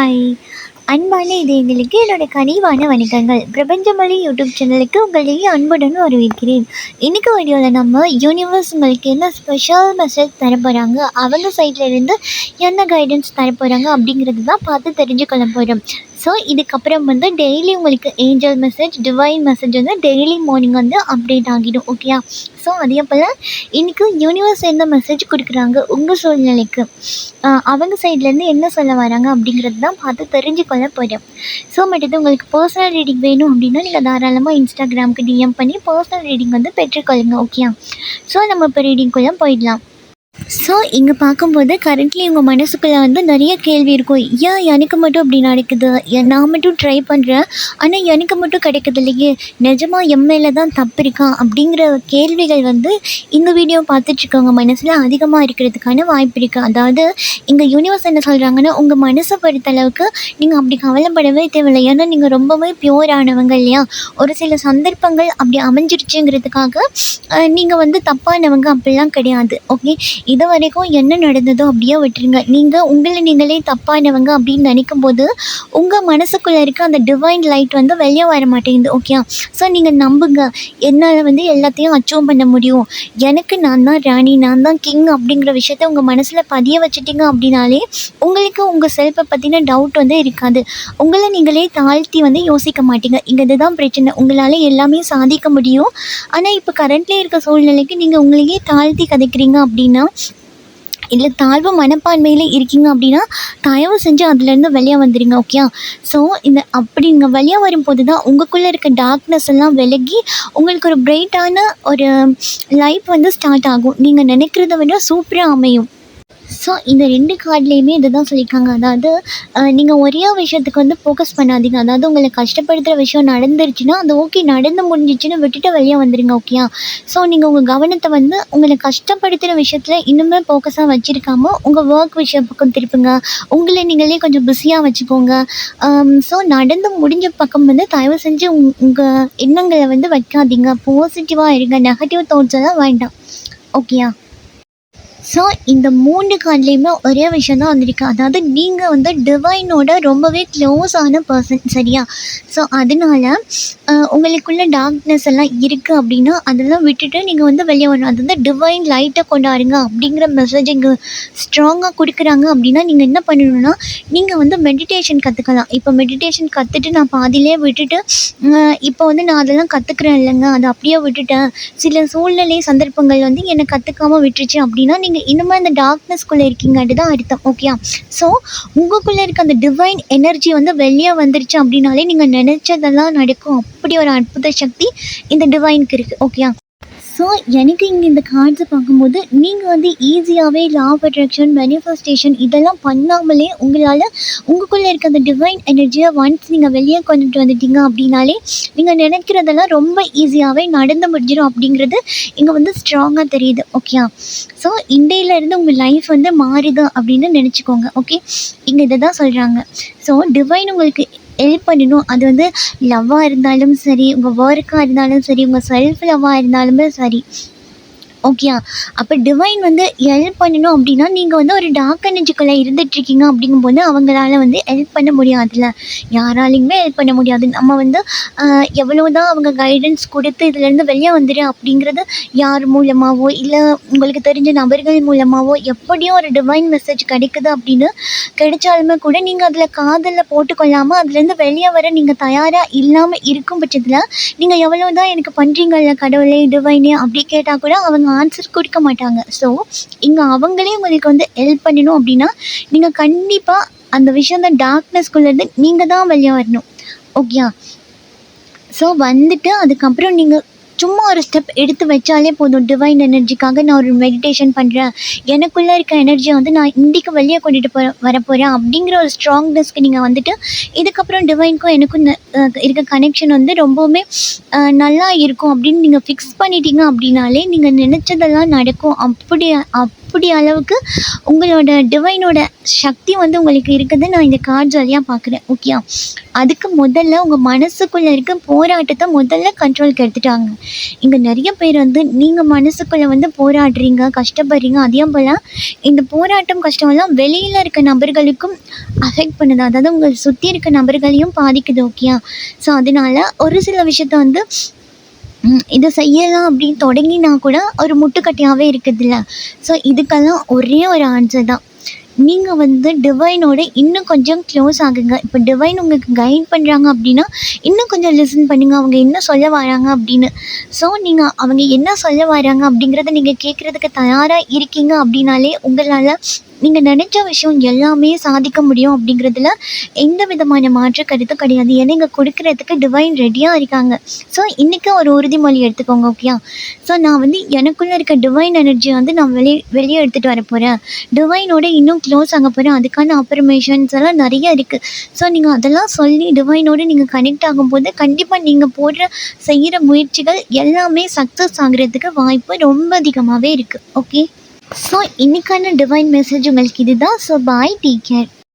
Hi! அன்பான இதயங்களுக்கு என்னோட கனிவான வணக்கங்கள். பிரபஞ்சமொழி யூடியூப் சேனலுக்கு உங்களை அன்புடன் வரவேற்கிறேன். இன்னைக்கு வீடியோவில் நம்ம யூனிவர்ஸ் உங்களுக்கு என்ன ஸ்பெஷல் மெசேஜ் தர போகிறாங்க, அவங்க சைட்ல இருந்து என்ன கைடன்ஸ் தர போகிறாங்க அப்படிங்கிறது தான் பார்த்து தெரிஞ்சுக்கொள்ள போகிறோம். ஸோ இதுக்கப்புறம் வந்து டெய்லி உங்களுக்கு ஏஞ்சல் மெசேஜ், டிவைன் மெசேஜ் வந்து டெய்லி மார்னிங் வந்து அப்டேட் ஆகிடும். ஓகேயா? ஸோ அதே போல் இன்றைக்கி யூனிவர்ஸ் என்ன மெசேஜ் கொடுக்குறாங்க உங்கள் சூழ்நிலைக்கு, அவங்க சைட்லேருந்து என்ன சொல்ல வராங்க அப்படிங்கிறது தான் பார்த்து தெரிஞ்சுக்கொள்ள போகிறோம். ஸோ மட்டும் உங்களுக்கு பர்சனல் ரீடிங் வேணும் அப்படின்னா நீங்கள் தாராளமாக இன்ஸ்டாகிராமுக்கு டிஎம் பண்ணி பர்சனல் ரீடிங் வந்து பெற்றுக்கொள்ளுங்க. ஓகேயா? ஸோ நம்ம இப்போ ரீடிங்குள்ளே போயிடலாம். ஸோ இங்கே பார்க்கும்போது கரண்ட்லி உங்கள் மனசுக்குள்ளே வந்து நிறைய கேள்வி இருக்கும். ஏன் எனக்கு மட்டும் அப்படி நடக்குது, நான் மட்டும் ட்ரை பண்ணுறேன் ஆனால் எனக்கு மட்டும் கிடைக்குது இல்லையே, நிஜமாக எம்எல்ஏ தான் தப்பு இருக்கா அப்படிங்கிற கேள்விகள் வந்து இந்த வீடியோ பார்த்துட்ருக்கவங்க மனசில் அதிகமாக இருக்கிறதுக்கான வாய்ப்பு இருக்குது. அதாவது இங்கே யூனிவர்ஸ் என்ன சொல்கிறாங்கன்னா, உங்கள் மனசை பொறுத்தளவுக்கு நீங்கள் அப்படி கவலைப்படவே தேவையில்லை. ஏன்னா நீங்கள் ரொம்பவே பியூரானவங்க இல்லையா. ஒரு சில சந்தர்ப்பங்கள் அப்படி அமைஞ்சிருச்சுங்கிறதுக்காக நீங்கள் வந்து தப்பானவங்க அப்படிலாம் கிடையாது. ஓகே, இது வரைக்கும் என்ன நடந்ததோ அப்படியே விட்டுருங்க. நீங்கள் உங்களை நீங்களே தப்பானவங்க அப்படின்னு நினைக்கும் போது உங்கள் மனசுக்குள்ளே இருக்க அந்த டிவைன் லைட் வந்து வெளியே வர மாட்டேங்குது. ஓகே, ஸோ நீங்கள் நம்புங்க, என்னால் வந்து எல்லாத்தையும் அச்சீவ் பண்ண முடியும், எனக்கு நான் தான் ராணி, நான் தான் கிங் அப்படிங்கிற விஷயத்த உங்கள் மனசில் பதிய வச்சுட்டிங்க அப்படின்னாலே உங்களுக்கு உங்கள் செல்ஃபை பற்றின டவுட் வந்து இருக்காது. உங்களை நீங்களே தாழ்த்தி வந்து யோசிக்க மாட்டீங்க. இங்கே இதுதான் பிரச்சனை, உங்களால் எல்லாமே சாதிக்க முடியும் ஆனால் இப்போ கரண்ட்லேயே இருக்க சூழ்நிலைக்கு நீங்கள் உங்களையே தாழ்த்தி கதைக்கிறீங்க அப்படின்னா, இல்லை தாழ்வு மனப்பான்மையில் இருக்கீங்க அப்படின்னா தயவு செஞ்சு அதுலேருந்து வெளியே வந்துடுங்க. ஓகே, ஸோ இந்த அப்படி இங்கே வெளியே வரும்போது தான் உங்களுக்குள்ளே இருக்க டார்க்னஸ் எல்லாம் விலகி உங்களுக்கு ஒரு பிரைட்டான ஒரு லைஃப் வந்து ஸ்டார்ட் ஆகும். நீங்கள் நினைக்கிறத விட சூப்பராக அமையும். ஸோ இந்த 2 கார்ட்லேயுமே இது தான் சொல்லியிருக்காங்க. அதாவது நீங்கள் ஒரே விஷயத்துக்கு வந்து ஃபோக்கஸ் பண்ணாதீங்க. அதாவது உங்களை கஷ்டப்படுத்துகிற விஷயம் நடந்துருச்சுன்னா அது ஓகே, நடந்து முடிஞ்சிச்சுன்னு விட்டுட்டு வெளியே வந்துடுங்க. ஓகேயா? ஸோ நீங்கள் உங்கள் கவனத்தை வந்து உங்களை கஷ்டப்படுத்துகிற விஷயத்தில் இன்னுமே ஃபோக்கஸாக வச்சுருக்காம உங்கள் ஒர்க் விஷயம் பக்கம் திருப்புங்க. உங்களை நீங்களே கொஞ்சம் பிஸியாக வச்சுக்கோங்க. ஸோ நடந்து முடிஞ்ச பக்கம் வந்து தயவு செஞ்சு உங்கள் எண்ணங்களை வந்து வைக்காதீங்க. பாசிட்டிவாக இருங்க, நெகட்டிவ் தாட்ஸ் எல்லாம் வேண்டாம். ஓகேயா? ஸோ இந்த 3 கார்ட்லேயுமே ஒரே விஷயம் தான் வந்திருக்கு. அதாவது நீங்கள் வந்து டிவைனோட ரொம்பவே க்ளோஸான பர்சன், சரியா? ஸோ அதனால உங்களுக்குள்ள டார்க்னஸ் எல்லாம் இருக்குது அப்படின்னா அதெல்லாம் விட்டுட்டு நீங்கள் வந்து வெளியே வரணும். அது வந்து டிவைன் லைட்டை கொண்டாடுங்க அப்படிங்கிற மெசேஜ் இங்கே ஸ்ட்ராங்காக கொடுக்குறாங்க. அப்படின்னா நீங்கள் என்ன பண்ணணுன்னா, நீங்கள் வந்து மெடிடேஷன் கற்றுக்கலாம். இப்போ மெடிடேஷன் கற்றுட்டு நான் பாதியிலே விட்டுட்டு இப்போ வந்து நான் அதெல்லாம் கற்றுக்குறேன் இல்லைங்க, அதை அப்படியே விட்டுட்டேன், சில சூழ்நிலை சந்தர்ப்பங்கள் வந்து என்னை கற்றுக்காமல் விட்டுருச்சு அப்படின்னா நீங்கள் இன்னுமே அந்த டார்க்னஸ்குள்ளே இருக்கீங்கன்ட்டு தான் அர்த்தம். ஓகே, ஸோ உங்களுக்குள்ளே இருக்க அந்த டிவைன் எனர்ஜி வந்து வெளியே வந்துருச்சு அப்படின்னாலே நீங்கள் நினச்சதெல்லாம் நடக்கும். அப்படி ஒரு அற்புத சக்தி இந்த டிவைனுக்கு இருக்குது. ஓகே, ஸோ எனக்கு இங்கே இந்த கார்ட்ஸை பார்க்கும்போது நீங்கள் வந்து ஈஸியாகவே லா ஆஃப் அட்ராக்ஷன், மேனிஃபெஸ்டேஷன் இதெல்லாம் பண்ணாமலே உங்களால் உங்களுக்குள்ளே இருக்க அந்த டிவைன் எனர்ஜியை ஒன்ஸ் நீங்கள் வெளியே கொண்டுட்டு வந்துட்டீங்க அப்படின்னாலே நீங்கள் நினைக்கிறதெல்லாம் ரொம்ப ஈஸியாகவே நடந்து முடிஞ்சிடும் அப்படிங்கிறது இங்கே வந்து ஸ்ட்ராங்காக தெரியுது. ஓகே, ஸோ இன்றையிலேருந்து உங்கள் லைஃப் வந்து மாறுது அப்படின்னு நினச்சிக்கோங்க. ஓகே, இங்கே இதை தான் சொல்கிறாங்க. ஸோ டிவைன் உங்களுக்கு ஹெல்ப் பண்ணணும். அது வந்து லவ்வாக இருந்தாலும் சரி, உங்கள் ஒர்க்காக இருந்தாலும் சரி, உங்கள் செல்ஃப் லவ்வாக இருந்தாலுமே சரி. ஓகே, அப்போ டிவைன் வந்து ஹெல்ப் பண்ணணும் அப்படின்னா நீங்கள் வந்து ஒரு டார்க் எனர்ஜிக்குள்ளே இருந்துகிட்ருக்கீங்க அப்படிங்கும்போது அவங்களால வந்து ஹெல்ப் பண்ண முடியாதுல்ல, யாராலையுமே ஹெல்ப் பண்ண முடியாது. நம்ம வந்து எவ்வளோ தான் அவங்க கைடன்ஸ் கொடுத்து இதுலேருந்து வெளியே வந்துடு அப்படிங்கிறது யார் மூலமாகவோ இல்லை உங்களுக்கு தெரிஞ்ச நபர்கள் மூலமாகவோ எப்படியோ ஒரு டிவைன் மெசேஜ் கிடைக்குது அப்படின்னு கிடைச்சாலுமே கூட நீங்கள் அதில் காதலில் போட்டுக்கொள்ளாமல் அதுலேருந்து வெளியே வர நீங்கள் தயாராக இல்லாமல் இருக்கும் பட்சத்தில் நீங்கள் எவ்வளோ தான் எனக்கு பண்ணுறீங்கல்ல கடவுளே, டிவைனே அப்படி கேட்டால் கூட அவங்க ஆன்சர் கொடுக்க மாட்டாங்க. ஸோ இங்கே அவங்களே உங்களுக்கு வந்து ஹெல்ப் பண்ணணும் அப்படின்னா நீங்கள் கண்டிப்பாக அந்த விஷயம் தான் டார்க்னஸ்குள்ளேருந்து நீங்கள் தான் வெளியே வரணும். ஓகே, ஸோ வந்துட்டு அதுக்கப்புறம் நீங்கள் சும்மா ஒரு ஸ்டெப் எடுத்து வச்சாலே போதும். டிவைன் எனர்ஜிக்காக நான் ஒரு மெடிடேஷன் பண்ணுறேன், எனக்குள்ளே இருக்க எனர்ஜியை வந்து நான் இன்றைக்கு வெளியே கொண்டுட்டு வரப்போகிறேன் அப்படிங்கிற ஒரு ஸ்ட்ராங்னஸ்க்கு நீங்கள் வந்துட்டு இதுக்கப்புறம் டிவைனுக்கும் எனக்கும் இருக்க கனெக்ஷன் வந்து ரொம்பவுமே நல்லா இருக்கும் அப்படின்னு நீங்கள் ஃபிக்ஸ் பண்ணிட்டீங்க அப்படின்னாலே நீங்கள் நினச்சதெல்லாம் நடக்கும். அப்படி அப்படி அளவுக்கு உங்களோட டிவைனோட சக்தி வந்து உங்களுக்கு இருக்குது. நான் இந்த கார்ட்ஸ் வழியாக பார்க்குறேன். ஓகே, அதுக்கு முதல்ல உங்கள் மனசுக்குள்ளே இருக்க போராட்டத்தை முதல்ல கண்ட்ரோலுக்கு எடுத்துட்டாங்க. இங்கே நிறைய பேர் வந்து நீங்கள் மனசுக்குள்ளே வந்து போராடுறீங்க, கஷ்டப்படுறீங்க. அதே போல் இந்த போராட்டம் கஷ்டமெல்லாம் வெளியில் இருக்க நபர்களுக்கும் அஃபெக்ட் பண்ணுது. அதாவது உங்களை சுற்றி இருக்க நபர்களையும் பாதிக்குது. ஓகே, ஸோ அதனால ஒரு சில விஷயத்த வந்து இதை செய்யலாம் அப்படின்னு தொடங்கினா கூட ஒரு முட்டுக்கட்டையாகவே இருக்குதுல்ல. ஸோ இதுக்கெல்லாம் ஒரே ஒரு ஆன்சர் தான். நீங்கள் வந்து டிவைனோட இன்னும் கொஞ்சம் க்ளோஸ் ஆகுங்க. இப்போ டிவைன் உங்களுக்கு கைட் பண்ணுறாங்க அப்படின்னா இன்னும் கொஞ்சம் லிசன் பண்ணுங்கள், அவங்க என்ன சொல்ல வராங்க அப்படின்னு. ஸோ நீங்கள் அவங்க என்ன சொல்ல வராங்க அப்படிங்கிறத நீங்கள் கேட்குறதுக்கு தயாராக இருக்கீங்க அப்படின்னாலே உங்களால் நீங்கள் நினச்ச விஷயம் எல்லாமே சாதிக்க முடியும் அப்படிங்கிறதுல எந்த விதமான மாற்று கருத்தும் கிடையாது. ஏன்னா இங்கே கொடுக்குறதுக்கு டிவைன் ரெடியாக இருக்காங்க. ஸோ இன்றைக்கி ஒரு உறுதிமொழி எடுத்துக்கோங்க. ஓகே, ஸோ நான் வந்து எனக்குள்ளே இருக்க டிவைன் எனர்ஜியை வந்து நான் வெளியே எடுத்துகிட்டு வர போகிறேன், டிவைனோட இன்னும் க்ளோஸ் ஆக போகிறேன். அதுக்கான அஃபர்மேஷன்ஸ் எல்லாம் நிறைய இருக்குது. ஸோ நீங்கள் அதெல்லாம் சொல்லி டிவைனோடு நீங்கள் கனெக்ட் ஆகும்போது கண்டிப்பாக நீங்கள் செய்கிற முயற்சிகள் எல்லாமே சக்ஸஸ் ஆகிறதுக்கு வாய்ப்பு ரொம்ப அதிகமாகவே இருக்குது. ஓகே, ஸோ இன்றைக்கான டிவைன் மெசேஜ் உங்களுக்கு இதுதான். So bye, take care.